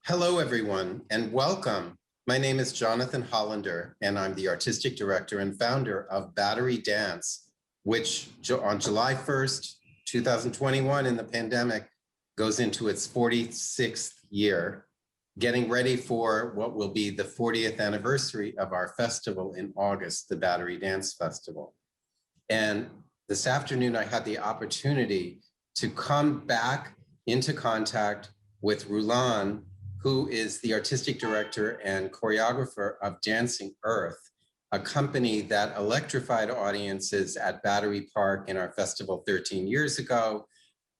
Hello, everyone, and welcome. My name is Jonathan Hollander, and I'm the artistic director and founder of Battery Dance, which on July 1st, 2021, in the pandemic, goes into its 46th year, getting ready for what will be the 40th anniversary of our festival in August, the Battery Dance Festival. And this afternoon, I had the opportunity to come back into contact with Rulan, who is the artistic director and choreographer of Dancing Earth, a company that electrified audiences at Battery Park in our festival 13 years ago.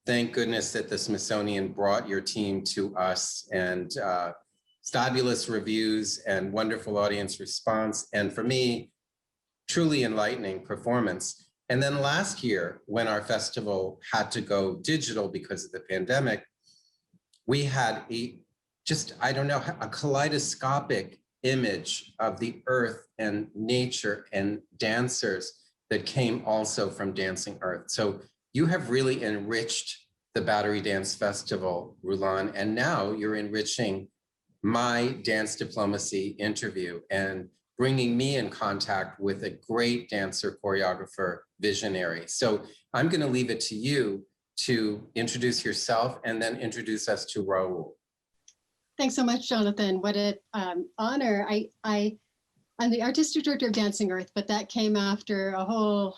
Thank goodness that the Smithsonian brought your team to us, and fabulous reviews and wonderful audience response. And for me, truly enlightening performance. And then last year, when our festival had to go digital because of the pandemic, we had a kaleidoscopic image of the earth and nature and dancers that came also from Dancing Earth. So you have really enriched the Battery Dance Festival, Rulan, and now you're enriching my dance diplomacy interview and bringing me in contact with a great dancer, choreographer, visionary. So I'm going to leave it to you to introduce yourself and then introduce us to Raoul. Thanks so much, Jonathan. What an honor. I'm the artistic director of Dancing Earth, but that came after a whole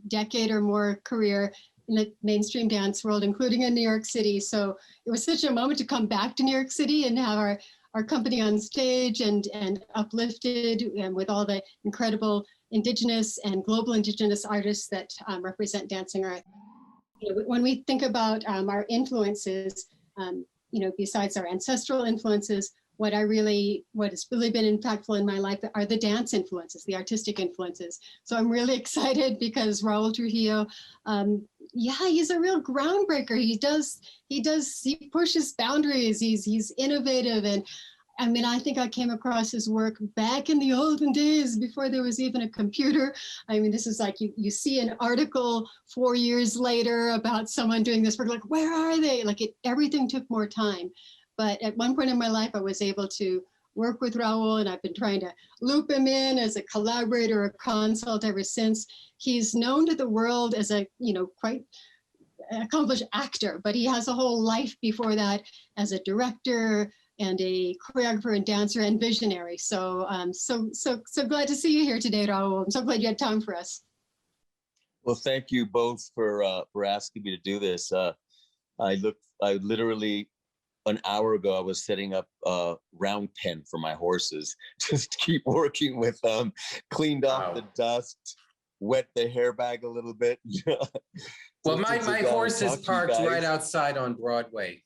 decade or more career in the mainstream dance world, including in New York City. So it was such a moment to come back to New York City and have our company on stage and uplifted, and with all the incredible Indigenous and global Indigenous artists that represent Dancing Earth. When we think about our influences, besides our ancestral influences, what has really been impactful in my life are the dance influences, the artistic influences. So I'm really excited because Raoul Trujillo, he's a real groundbreaker. He pushes boundaries. He's innovative. And I think I came across his work back in the olden days before there was even a computer. This is like you see an article 4 years later about someone doing this work, like, where are they? Everything took more time. But at one point in my life, I was able to work with Raoul, and I've been trying to loop him in as a collaborator or consult ever since. He's known to the world as a, quite accomplished actor, but he has a whole life before that as a director and a choreographer and dancer and visionary. So so glad to see you here today, Raoul. I'm so glad you had time for us. Well, thank you both for asking me to do this. I literally, an hour ago, I was setting up a round pen for my horses, just to keep working with them, cleaned off the dust, wet the hair bag a little bit. Well, my horse is parked right outside on Broadway.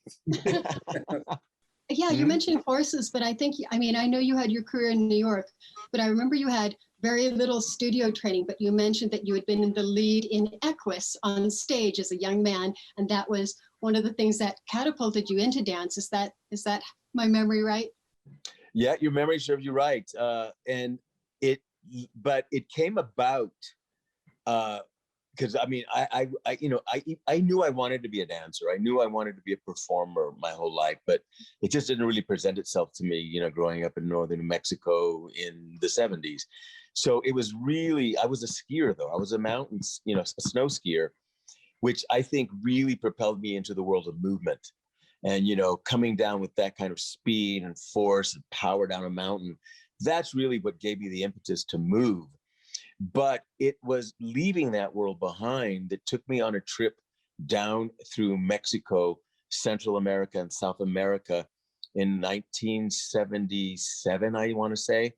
Yeah, you mentioned horses, but I know you had your career in New York, but I remember you had very little studio training, but you mentioned that you had been in the lead in Equus on stage as a young man, and that was one of the things that catapulted you into dance. Is that my memory right? Yeah, your memory serves you right. But it came about because I knew I wanted to be a dancer. I knew I wanted to be a performer my whole life, but it just didn't really present itself to me, growing up in northern New Mexico in the 70s. So it was really, I was a skier though. I was a mountains, a snow skier, which I think really propelled me into the world of movement. And, coming down with that kind of speed and force and power down a mountain, that's really what gave me the impetus to move. But it was leaving that world behind that took me on a trip down through Mexico, Central America, and South America in 1977, I want to say.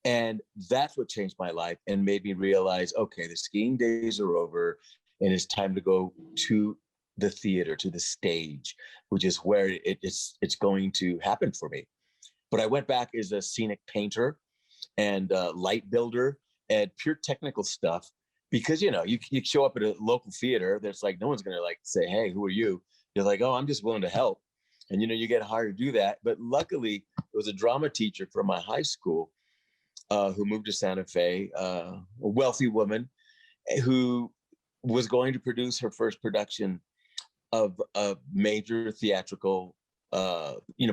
And that's what changed my life and made me realize, okay, the skiing days are over and it's time to go to the theater, to the stage, which is where it's going to happen for me. But I went back as a scenic painter and light builder and pure technical stuff, because you show up at a local theater, there's like no one's gonna say, hey, who are you? You're like, oh, I'm just willing to help, and you get hired to do that. But luckily, it was a drama teacher from my high school who moved to Santa Fe, a wealthy woman who was going to produce her first production of a major theatrical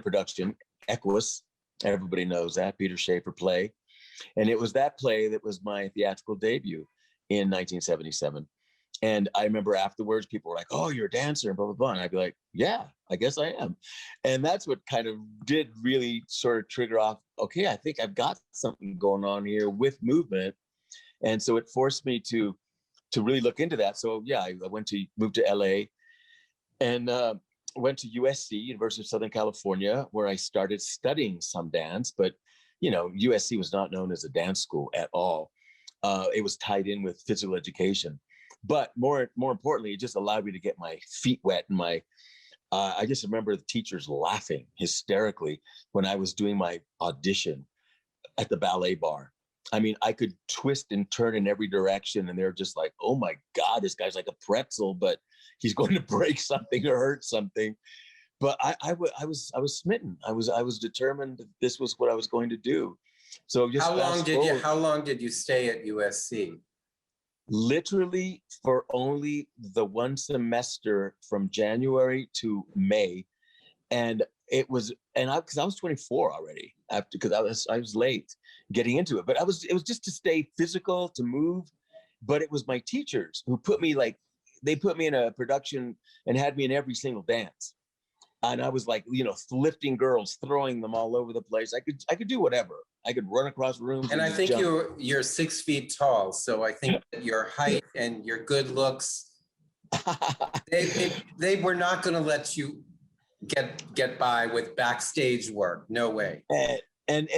production, Equus. Everybody knows that, Peter Shaffer play. And it was that play that was my theatrical debut in 1977. And I remember afterwards, people were like, "Oh, you're a dancer," and blah, blah, blah. And I'd be like, "Yeah, I guess I am." And that's what kind of did really sort of trigger off, okay, I think I've got something going on here with movement. And so it forced me to really look into that. So yeah, I moved to LA and went to USC, University of Southern California, where I started studying some dance. But, USC was not known as a dance school at all. It was tied in with physical education. But more importantly, it just allowed me to get my feet wet. And I just remember the teachers laughing hysterically when I was doing my audition at the ballet bar. I mean, I could twist and turn in every direction, and they're just like, "Oh my God, this guy's like a pretzel, but he's going to break something or hurt something." But I was smitten. I was determined that this was what I was going to do. So just how long did you stay at USC? Literally for only the one semester from January to May. And because I was 24 already, because I was late getting into it. But it was just to stay physical, to move. But it was my teachers who put me in a production and had me in every single dance. And I was like, lifting girls, throwing them all over the place. I could do whatever. I could run across rooms. And I think you're 6 feet tall. So I think that your height and your good looks, they were not going to let you get by with backstage work. No way. And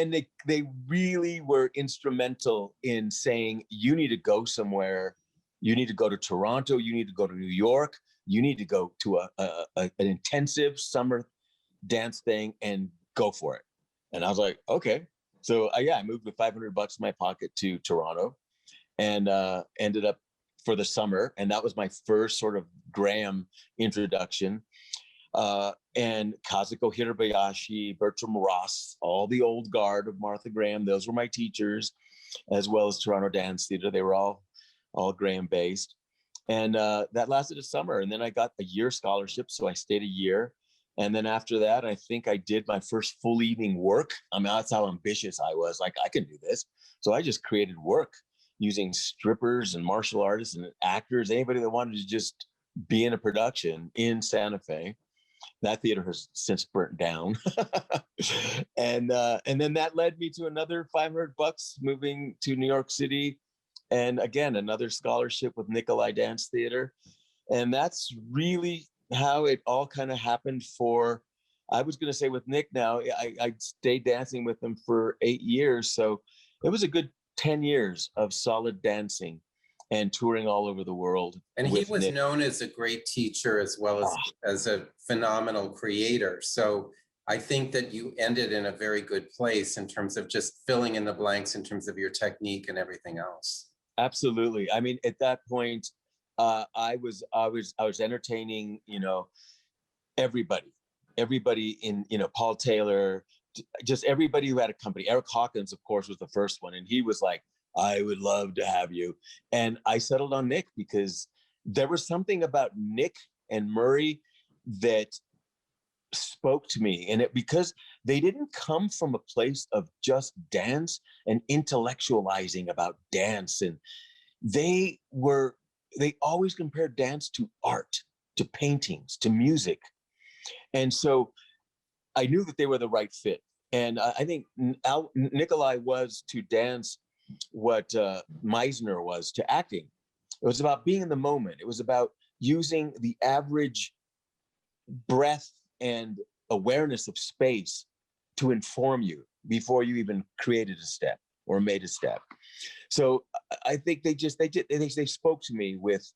they really were instrumental in saying, you need to go somewhere. You need to go to Toronto. You need to go to New York. You need to go to an intensive summer dance thing and go for it. And I was like, okay. So I moved with $500 in my pocket to Toronto and ended up for the summer. And that was my first sort of Graham introduction. And Kazuko Hirabayashi, Bertram Ross, all the old guard of Martha Graham, those were my teachers, as well as Toronto Dance Theatre. They were all Graham based. And that lasted a summer. And then I got a year scholarship. So I stayed a year. And then after that, I think I did my first full evening work. I mean, that's how ambitious I was. Like, I can do this. So I just created work using strippers and martial artists and actors, anybody that wanted to just be in a production in Santa Fe. That theater has since burnt down. And then that led me to another $500 moving to New York City. And again, another scholarship with Nikolai Dance Theater. And that's really how it all kind of happened I was going to say with Nick now, I stayed dancing with him for 8 years. So it was a good 10 years of solid dancing and touring all over the world. And he was known as a great teacher as well as a phenomenal creator. So I think that you ended in a very good place in terms of just filling in the blanks in terms of your technique and everything else. Absolutely. I mean, at that point, I was entertaining, everybody in, Paul Taylor, just everybody who had a company. Eric Hawkins, of course, was the first one. And he was like, "I would love to have you." And I settled on Nick because there was something about Nick and Murray that spoke to me, and because they didn't come from a place of just dance and intellectualizing about dance, and they always compared dance to art, to paintings, to music. And so I knew that they were the right fit. And I think Nikolai was to dance what Meisner was to acting. It was about being in the moment. It was about using the average breath and awareness of space to inform you before you even created a step or made a step. So I think they spoke to me with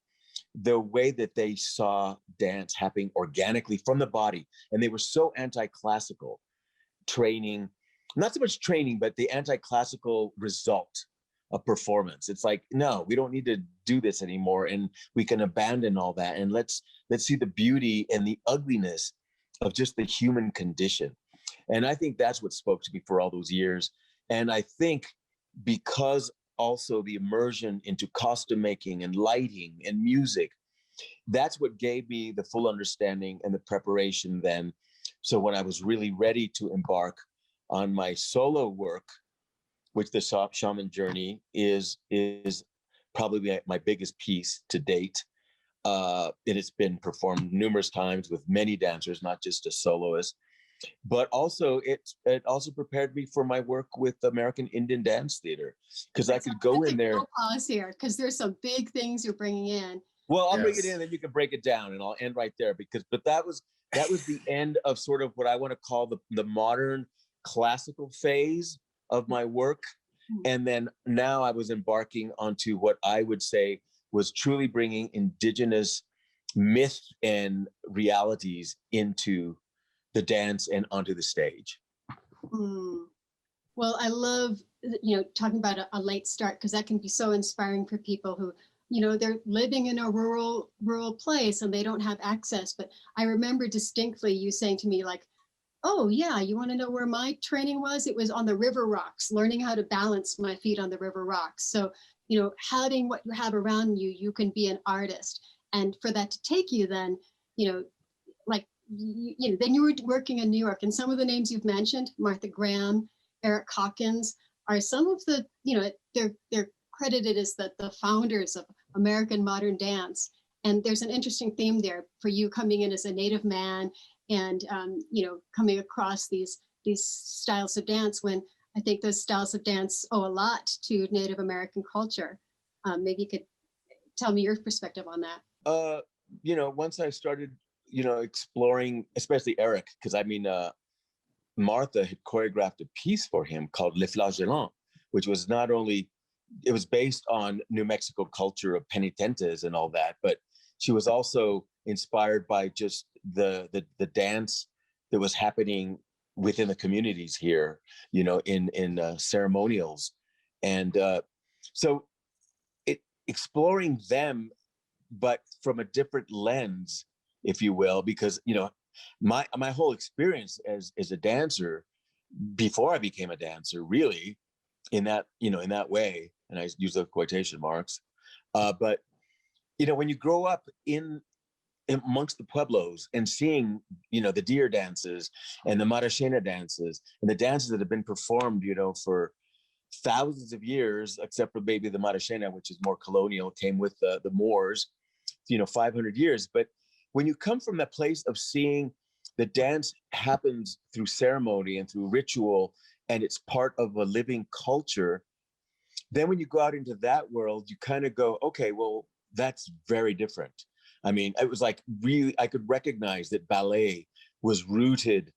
the way that they saw dance happening organically from the body. And they were so anti-classical training, not so much training, but the anti-classical result of performance. It's like, no, we don't need to do this anymore. And we can abandon all that. And let's see the beauty and the ugliness of just the human condition. And I think that's what spoke to me for all those years. And I think because also the immersion into costume making and lighting and music, that's what gave me the full understanding and the preparation then So when I was really ready to embark on my solo work, which the shaman journey is probably my biggest piece to date. It has been performed numerous times with many dancers, not just a soloist. But also, it also prepared me for my work with American Indian Dance Theater, because I could go in there. Pause here, because there's some big things you're bringing in. Well, I'll bring it in, and then you can break it down, and I'll end right there. But that was the end of sort of what I want to call the modern classical phase of my work. And then now I was embarking onto what I would say was truly bringing Indigenous myth and realities into the dance and onto the stage. Well, I love, talking about a late start, because that can be so inspiring for people who, they're living in a rural place and they don't have access. But I remember distinctly you saying to me, like, oh yeah, you want to know where my training was? It was on the river rocks, learning how to balance my feet on the river rocks. So, having what you have around you, you can be an artist. And for that to take you then, then you were working in New York, and some of the names you've mentioned, Martha Graham, Eric Hawkins, are some of the, they're credited as the founders of American modern dance. And there's an interesting theme there for you coming in as a Native man and, coming across these styles of dance, when I think those styles of dance owe a lot to Native American culture. Maybe you could tell me your perspective on that. Once I started, exploring, especially Eric, because Martha had choreographed a piece for him called Les Flagellants, which was it was based on New Mexico culture of penitentes and all that, but she was also inspired by just the dance that was happening within the communities here, in ceremonials. And so exploring them, but from a different lens, if you will, because, my whole experience as a dancer before I became a dancer, really, in that way, and I use the quotation marks, but, when you grow up amongst the pueblos and seeing, the deer dances and the Marachena dances and the dances that have been performed, for thousands of years, except for maybe the Marachena, which is more colonial, came with the Moors, 500 years. But when you come from that place of seeing the dance happens through ceremony and through ritual, and it's part of a living culture, then when you go out into that world, you kind of go, okay, well, that's very different. It was like really, I could recognize that ballet was rooted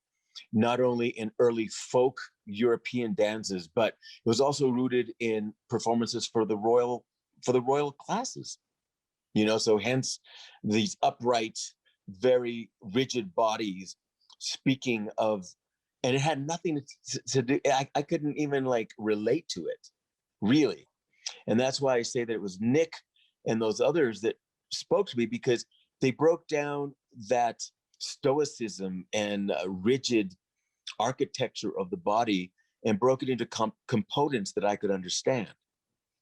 not only in early folk European dances, but it was also rooted in performances for the royal classes. So hence these upright, very rigid bodies, speaking of, and it had nothing to do, I couldn't even relate to it, really. And that's why I say that it was Nick and those others that spoke to me, because they broke down that stoicism and rigid architecture of the body and broke it into components that I could understand,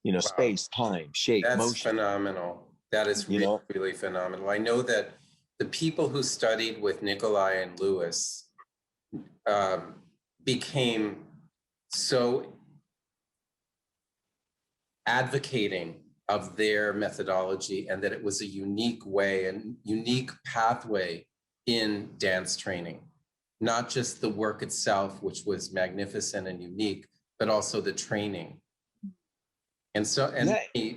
Wow. Space, time, shape, That's motion. phenomenal. That is really, really phenomenal. I know that the people who studied with Nikolai and Lewis became so advocating of their methodology, and that it was a unique way and unique pathway in dance training. Not just the work itself, which was magnificent and unique, but also the training. And so,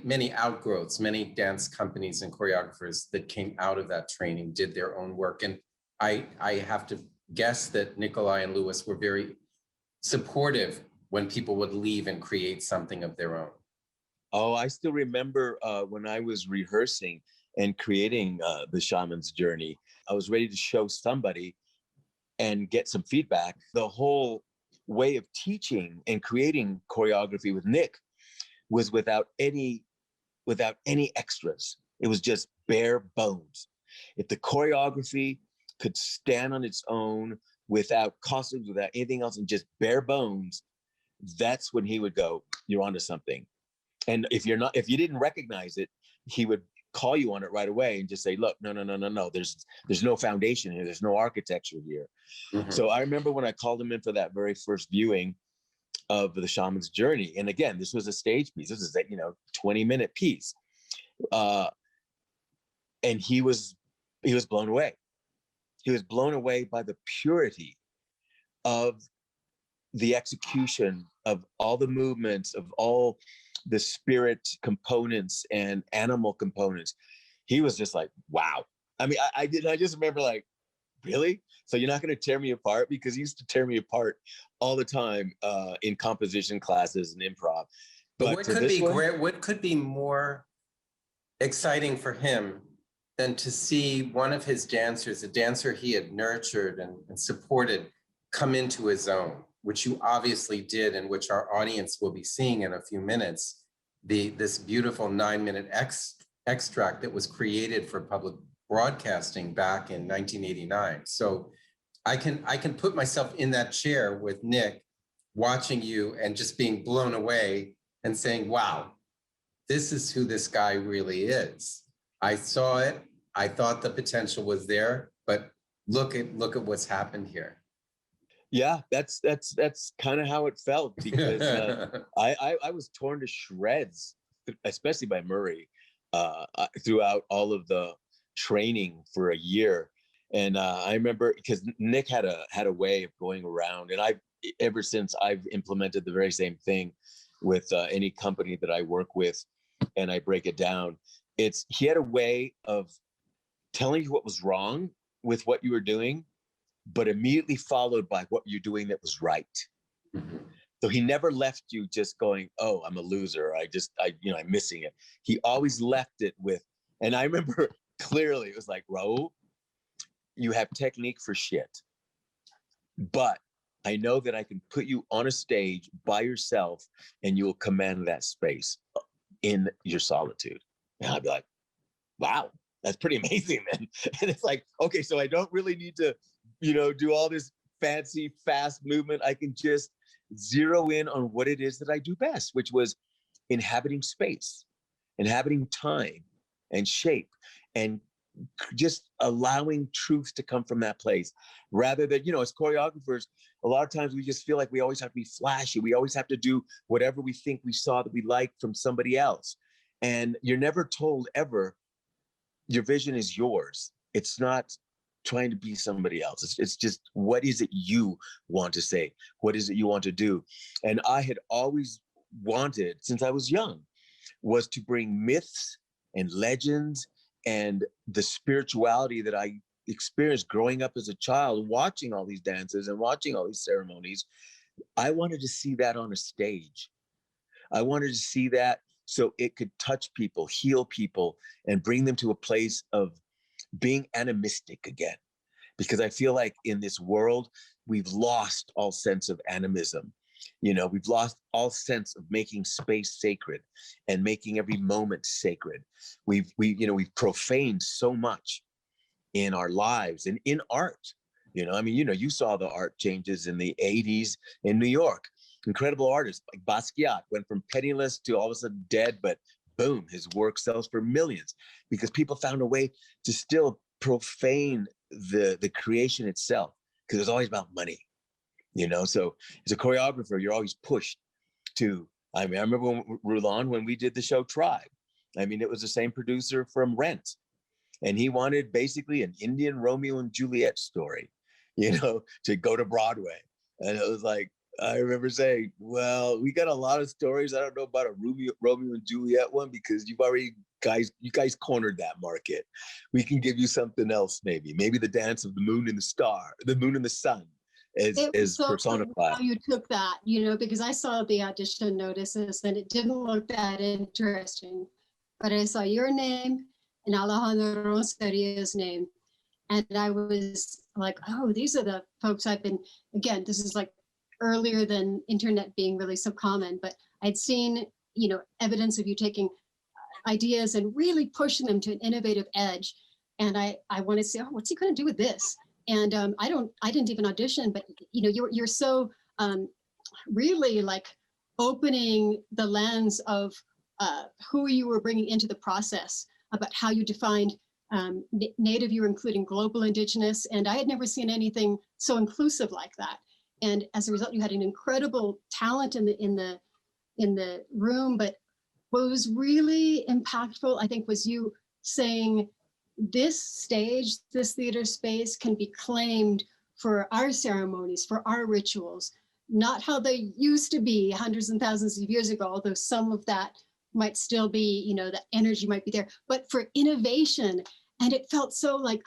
many outgrowths, many dance companies and choreographers that came out of that training did their own work. And I have to guess that Nikolai and Lewis were very supportive when people would leave and create something of their own. Oh, I still remember when I was rehearsing and creating the Shaman's Journey, I was ready to show somebody and get some feedback. The whole way of teaching and creating choreography with Nick was without any extras. It was just bare bones. If the choreography could stand on its own without costumes, without anything else, and just bare bones, that's when he would go, "You're onto something." And if you didn't recognize it, he would call you on it right away and just say, look, no. There's no foundation here. There's no architecture here. Mhm. So I remember when I called him in for that very first viewing of the shaman's journey. And again, this was a stage piece. This is a 20-minute piece. And he was blown away. He was blown away by the purity of the execution of all the movements, of all the spirit components and animal components. He was just like, wow. I mean, I just remember like, really? So you're not going to tear me apart? Because he used to tear me apart all the time in composition classes and improv. But what could be more exciting for him than to see one of his dancers, a dancer he had nurtured and supported, come into his own, which you obviously did, and which our audience will be seeing in a few minutes, this beautiful 9-minute extract that was created for public broadcasting back in 1989. So I can put myself in that chair with Nick, watching you and just being blown away and saying, wow, this is who this guy really is. I saw it. I thought the potential was there, but look at what's happened here. Yeah, that's kind of how it felt, because I was torn to shreds, especially by Murray, throughout all of the training for a year. And I remember, because Nick had a way of going around, and ever since I've implemented the very same thing with any company that I work with, and I break it down. He had a way of telling you what was wrong with what you were doing, but immediately followed by what you're doing that was right. Mm-hmm. So he never left you just going, oh, I'm a loser. I'm missing it. He always left it with, and I remember clearly, it was like, Raoul, you have technique for shit, but I know that I can put you on a stage by yourself and you will command that space in your solitude. And I'd be like, wow, that's pretty amazing, man. And it's like, okay, so I don't really need to, do all this fancy, fast movement. I can just zero in on what it is that I do best, which was inhabiting space, inhabiting time and shape, and just allowing truth to come from that place, rather than, as choreographers, a lot of times we just feel like we always have to be flashy. We always have to do whatever we think we saw that we liked from somebody else. And you're never told ever, your vision is yours. It's not trying to be somebody else. It's just, what is it you want to say? What is it you want to do? And I had always wanted, since I was young, was to bring myths and legends and the spirituality that I experienced growing up as a child, watching all these dances and watching all these ceremonies. I wanted to see that on a stage. I wanted to see that so it could touch people, heal people, and bring them to a place of being animistic again. Because I feel like in this world, we've lost all sense of animism. We've lost all sense of making space sacred and making every moment sacred. We've profaned so much in our lives and in art. You saw the art changes in the 80s in New York. Incredible artists like Basquiat went from penniless to all of a sudden dead, but boom, his work sells for millions because people found a way to still profane the creation itself, because it was always about money. So as a choreographer, you're always pushed to, I remember when Rulan, when we did the show Tribe, it was the same producer from Rent, and he wanted basically an Indian Romeo and Juliet story, to go to Broadway. And it was like, I remember saying, well, we got a lot of stories. I don't know about a Romeo and Juliet one, because you guys cornered that market. We can give you something else, maybe the dance of the moon and the sun is so personified. how you took that, because I saw the audition notices and it didn't look that interesting, but I saw your name and Alejandro Rosaria's name, and I was like, oh, these are the folks I've been, again, this is like earlier than internet being really so common, but I'd seen, evidence of you taking ideas and really pushing them to an innovative edge. And I wanted to say, oh, what's he going to do with this? And I didn't even audition, but you're so really like opening the lens of who you were bringing into the process about how you defined Native, you were including global Indigenous, and I had never seen anything so inclusive like that. And as a result, you had an incredible talent in the room. But what was really impactful, I think, was you saying this stage, this theater space can be claimed for our ceremonies, for our rituals, not how they used to be hundreds and thousands of years ago, although some of that might still be, you know, the energy might be there, but for innovation. And it felt so like,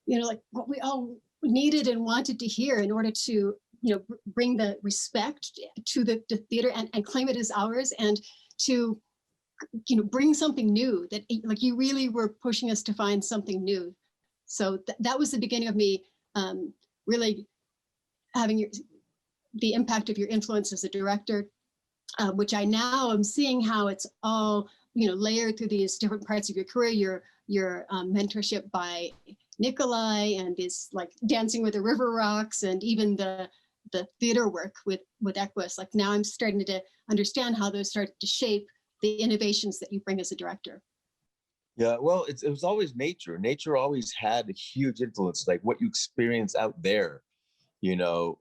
you know, like what we all needed and wanted to hear in order to, you know, bring the respect to the theater and claim it as ours, and to, you know, bring something new that, like, you really were pushing us to find something new. So that was the beginning of me really having the impact of your influence as a director, which I now am seeing how it's all, you know, layered through these different parts of your career. Your mentorship by Nikolai, and this like Dancing with the River Rocks, and even the theater work with Equus. Like, now I'm starting to understand how those start to shape the innovations that you bring as a director. Yeah, well, it was always nature. Nature always had a huge influence. Like what you experience out there, you know,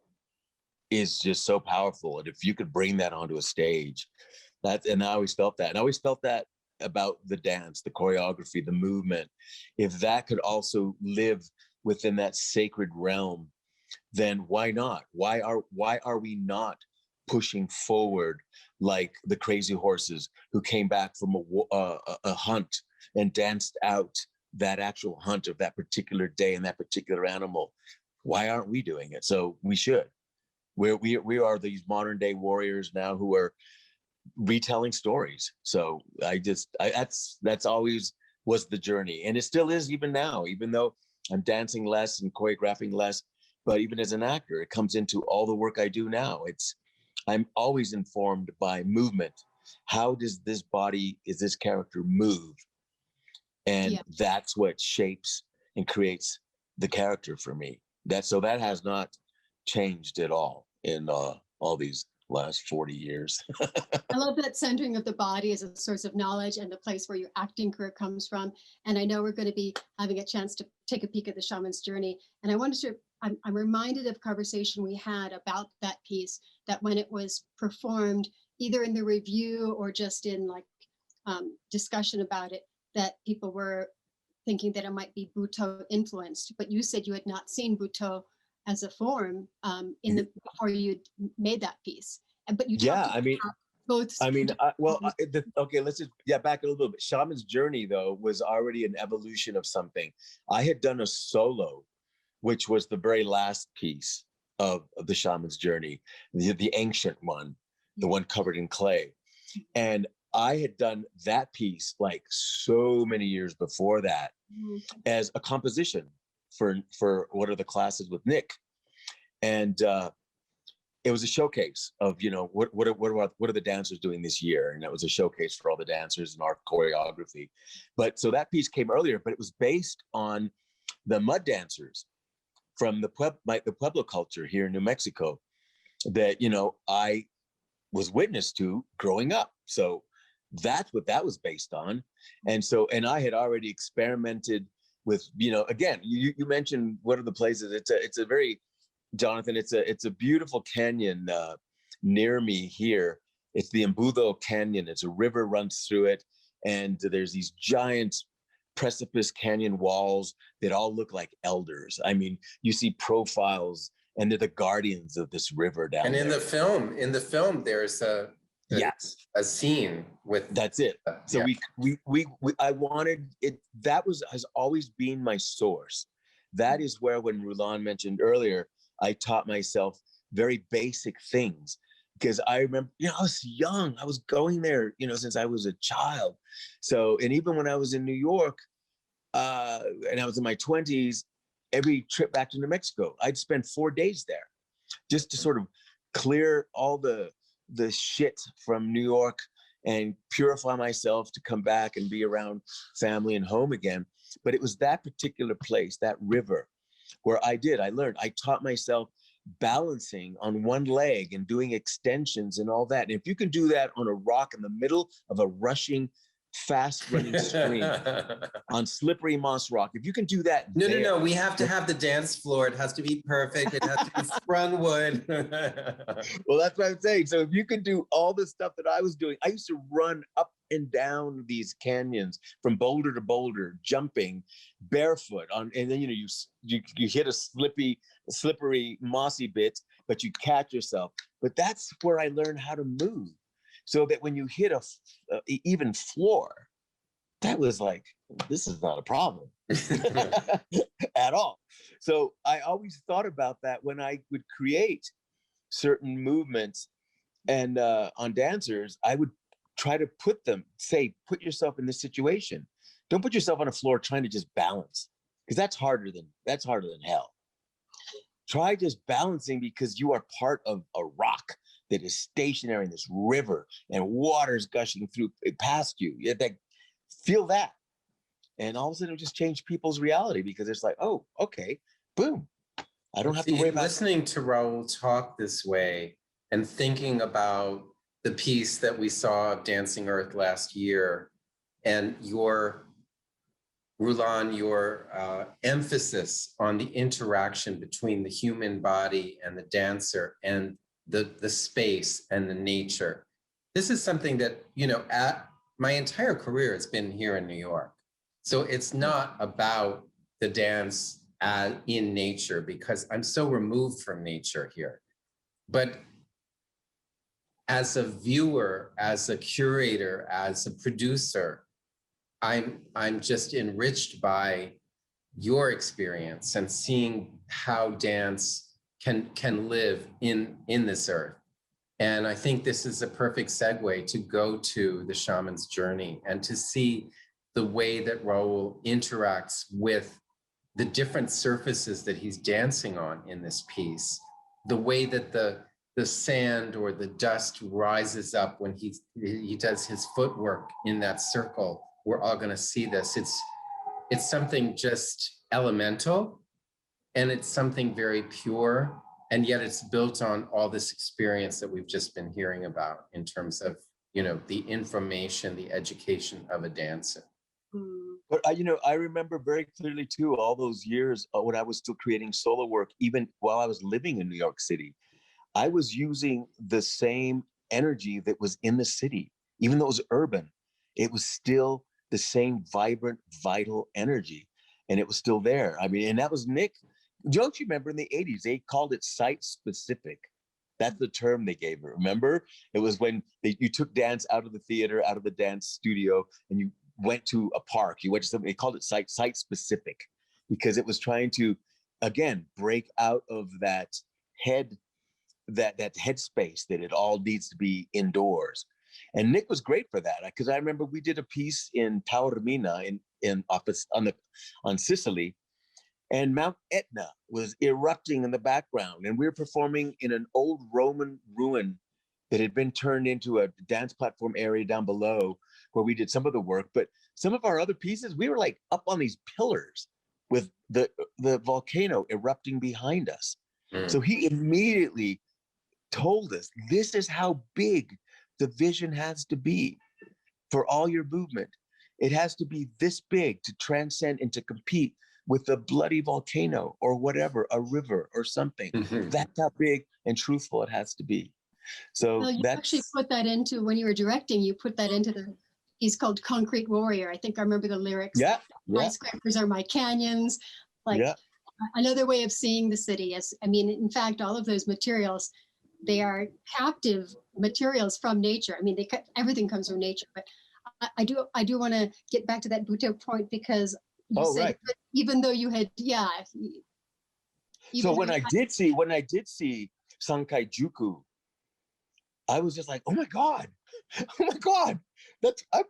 is just so powerful. And if you could bring that onto a stage, and I always felt that. And I always felt that about the dance, the choreography, the movement. If that could also live within that sacred realm, then why not? Why are we not pushing forward like the crazy horses who came back from a hunt and danced out that actual hunt of that particular day and that particular animal? Why aren't we doing it? So we should. We are these modern day warriors now who are retelling stories. So that's always was the journey, and it still is even now, even though I'm dancing less and choreographing less. But even as an actor, it comes into all the work I do now. I'm always informed by movement. How does this character move? And that's what shapes and creates the character for me. That has not changed at all in all these last 40 years. I love that centering of the body as a source of knowledge and the place where your acting career comes from. And I know we're going to be having a chance to take a peek at the shaman's journey. And I'm reminded of conversation we had about that piece, that when it was performed, either in the review or just in like discussion about it, that people were thinking that it might be Butoh influenced. But you said you had not seen Butoh as a form before you made that piece. But you talked about both. Okay, let's just back a little bit. Shaman's Journey, though, was already an evolution of something. I had done a solo, which was the very last piece of the Shaman's Journey, the ancient one, the one covered in clay. And I had done that piece like so many years before that as a composition for What Are the Classes with Nick. And it was a showcase of, you know, what are the dancers doing this year? And that was a showcase for all the dancers and our choreography. But so that piece came earlier, but it was based on the mud dancers from the Pueblo culture here in New Mexico that, you know, I was witness to growing up. So that's what that was based on. And I had already experimented with, you know, again, you mentioned what are the places. It's a very, Jonathan, it's a beautiful canyon near me here. It's the Embudo Canyon. It's a river runs through it, and there's these giant precipice canyon walls that all look like elders. I mean, you see profiles, and they're the guardians of this river down there. And in the film, there's a scene with. That's it. So I wanted it. That has always been my source. That is where, when Rulan mentioned earlier, I taught myself very basic things, because I remember, you know, I was young. I was going there, you know, since I was a child. So, and even when I was in New York, and I was in my 20s, every trip back to New Mexico, I'd spend 4 days there just to sort of clear all the shit from New York and purify myself to come back and be around family and home again. But it was that particular place, that river, where I learned, I taught myself balancing on one leg and doing extensions and all that. And if you can do that on a rock in the middle of a rushing fast running stream on slippery moss rock. If you can do that, No. We have to have the dance floor. It has to be perfect. It has to be sprung wood. Well, that's what I'm saying. So if you can do all the stuff that I was doing, I used to run up and down these canyons from boulder to boulder, jumping barefoot on, and then you hit a slippery mossy bit, but you catch yourself. But that's where I learned how to move, so that when you hit a even floor, that was like, this is not a problem at all. So I always thought about that when I would create certain movements and on dancers, I would try to put yourself in this situation. Don't put yourself on a floor trying to just balance, because that's harder than hell. Try just balancing, because you are part of a rock that is stationary in this river and water's gushing through past you. Feel that. And all of a sudden it just changed people's reality, because it's like, oh, okay, boom. I don't have to worry about listening to Raoul talk this way and thinking about the piece that we saw of Dancing Earth last year, and your Rulan, your emphasis on the interaction between the human body and the dancer and the space and the nature. This is something that, at my entire career, it's been here in New York. So it's not about the dance in nature, because I'm so removed from nature here. But as a viewer, as a curator, as a producer, I'm just enriched by your experience and seeing how dance can live in this earth. And I think this is a perfect segue to go to the shaman's journey and to see the way that Raoul interacts with the different surfaces that he's dancing on in this piece, the way that the sand or the dust rises up when he does his footwork in that circle. We're all going to see this. It's something just elemental, and it's something very pure, and yet it's built on all this experience that we've just been hearing about in terms of, the information, the education of a dancer. But I remember very clearly too, all those years when I was still creating solo work, even while I was living in New York City, I was using the same energy that was in the city. Even though it was urban, it was still the same vibrant, vital energy. And it was still there. I mean, and that was Nick. Don't you remember in the 80s, they called it site specific. That's the term they gave it. Remember? It was when you took dance out of the theater, out of the dance studio, and you went to a park. You went to something, they called it site specific, because it was trying to, again, break out of that headspace that it all needs to be indoors. And Nick was great for that, because I remember we did a piece in Taormina on Sicily, and Mount Etna was erupting in the background, and we were performing in an old Roman ruin that had been turned into a dance platform area down below, where we did some of the work. But some of our other pieces, we were like up on these pillars with the volcano erupting behind us. So he immediately told us, this is how big the vision has to be for all your movement. It has to be this big to transcend and to compete with a bloody volcano or whatever, a river or something. That's how big and truthful it has to be. So well, you actually put that into, when you were directing, you put that into he's called Concrete Warrior. I think I remember the lyrics. Yeah. Skyscrapers are my canyons. Another way of seeing the city is, in fact, all of those materials, they are captive materials from nature. Everything comes from nature, but I do want to get back to that Bhutto point, because you said, right, even though you had, So when I did see Sankai Juku, I was just like, oh my God, I'm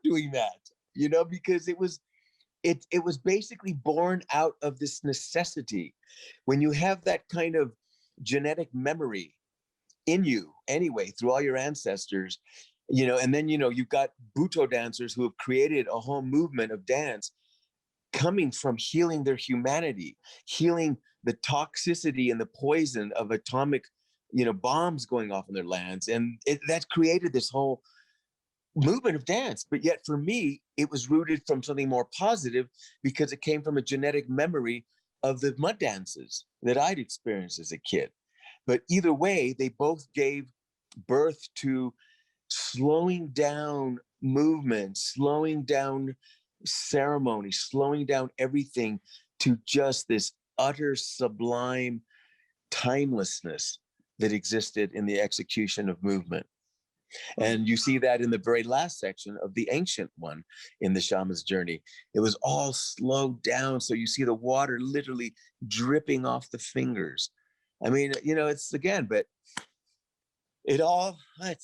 doing that, because it was basically born out of this necessity. When you have that kind of genetic memory in you anyway, through all your ancestors, and then, you've got Bhutto dancers who have created a whole movement of dance coming from healing their humanity, healing the toxicity and the poison of atomic, bombs going off in their lands. And that created this whole movement of dance. But yet for me, it was rooted from something more positive because it came from a genetic memory of the mud dances that I'd experienced as a kid. But either way, they both gave birth to slowing down movement, slowing down ceremony, slowing down everything to just this utter sublime timelessness that existed in the execution of movement. And you see that in the very last section of the ancient one in the shaman's journey. It was all slowed down. So you see the water literally dripping off the fingers. I mean, you know, it's again, but it's a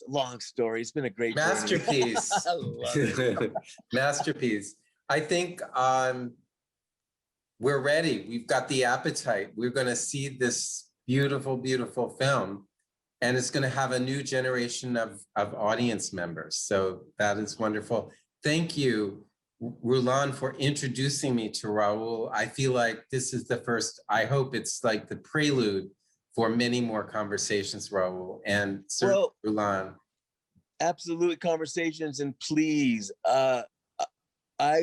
long story. It's been a great masterpiece. I love it. Masterpiece. I think we're ready. We've got the appetite. We're going to see this beautiful, beautiful film. And it's going to have a new generation of audience members. So that is wonderful. Thank you, Rulan, for introducing me to Raoul. I feel like this is the first, I hope it's like the prelude for many more conversations, Raoul. And Sir Rulan. Absolutely, conversations. And please, I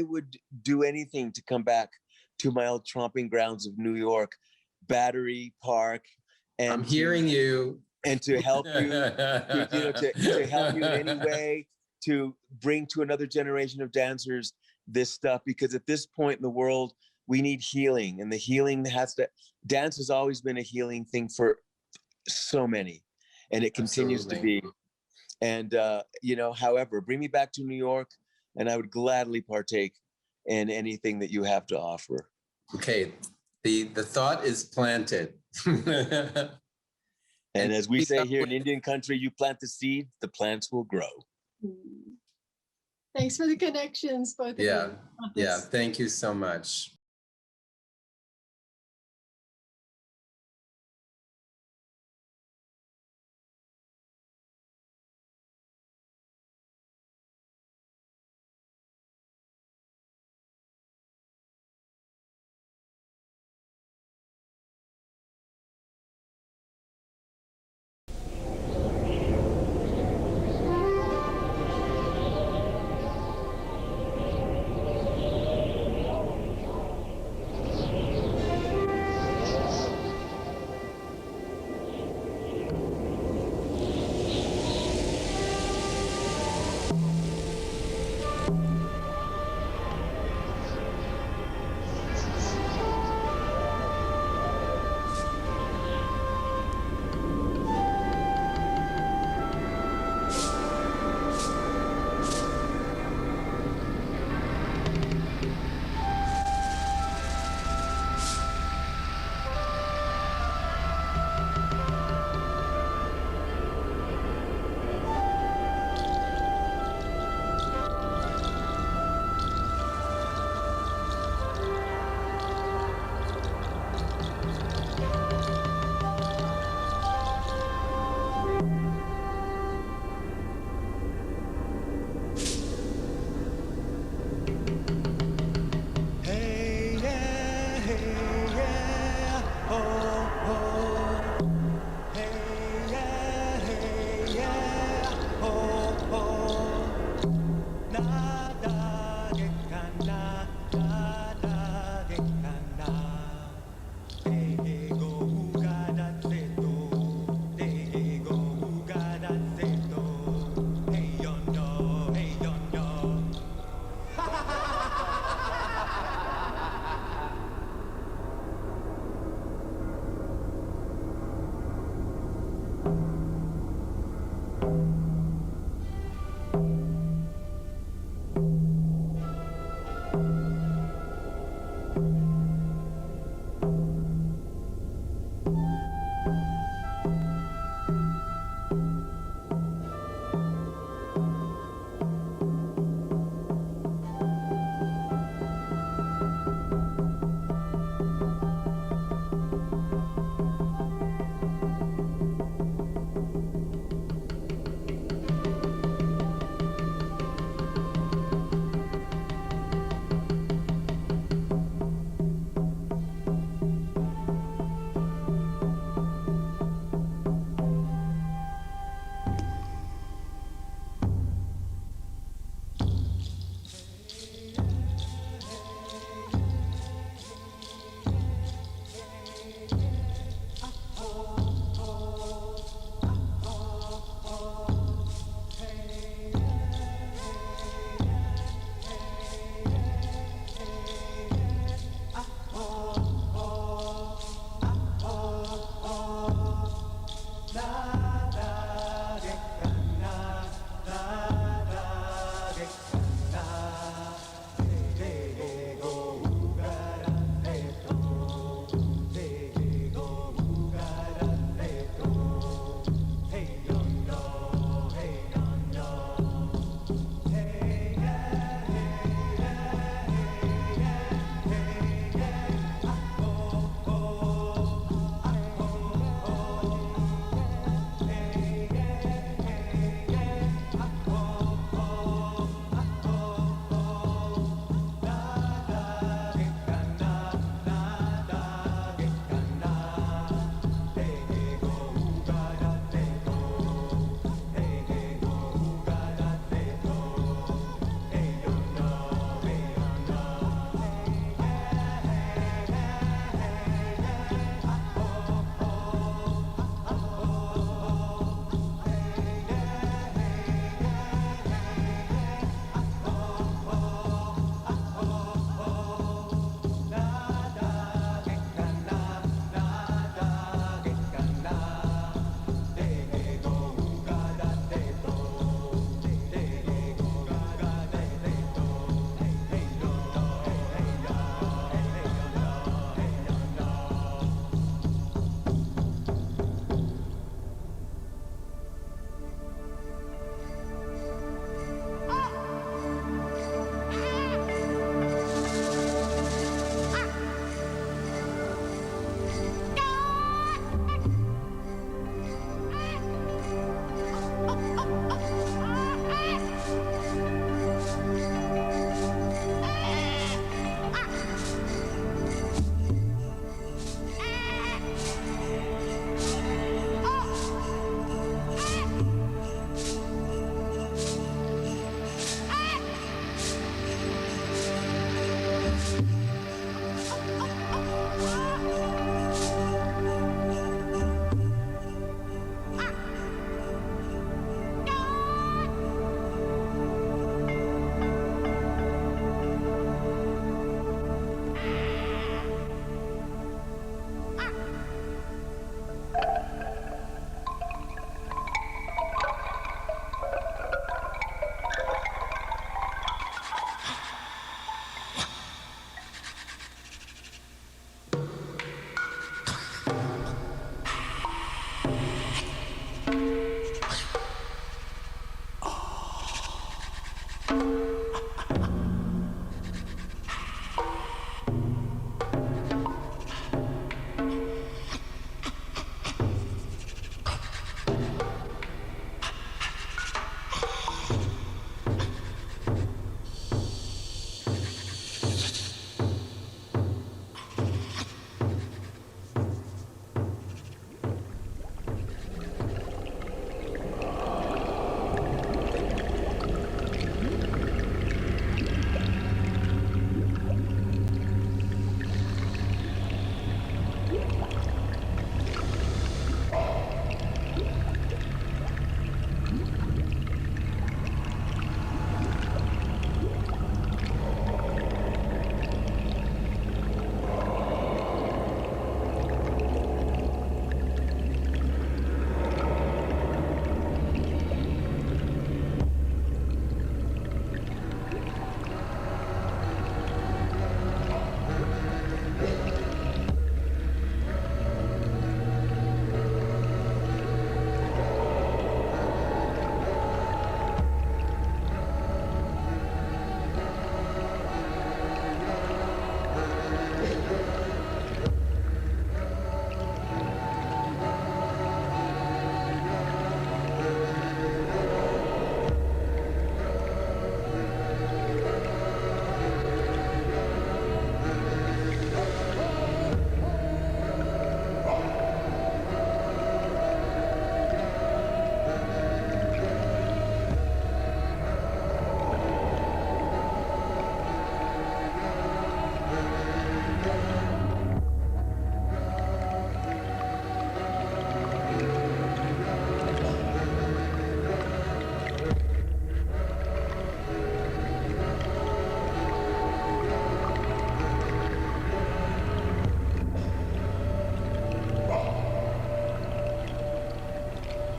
would do anything to come back to my old tromping grounds of New York, Battery Park. And I'm hearing you. And to help you, to help you in any way, to bring to another generation of dancers this stuff, because at this point in the world, we need healing, and the healing dance has always been a healing thing for so many, and it continues to be. And, however, bring me back to New York, and I would gladly partake in anything that you have to offer. Okay, the thought is planted. And as we say here in Indian country, you plant the seed, the plants will grow. Thanks for the connections, both of you. Yeah, thank you so much.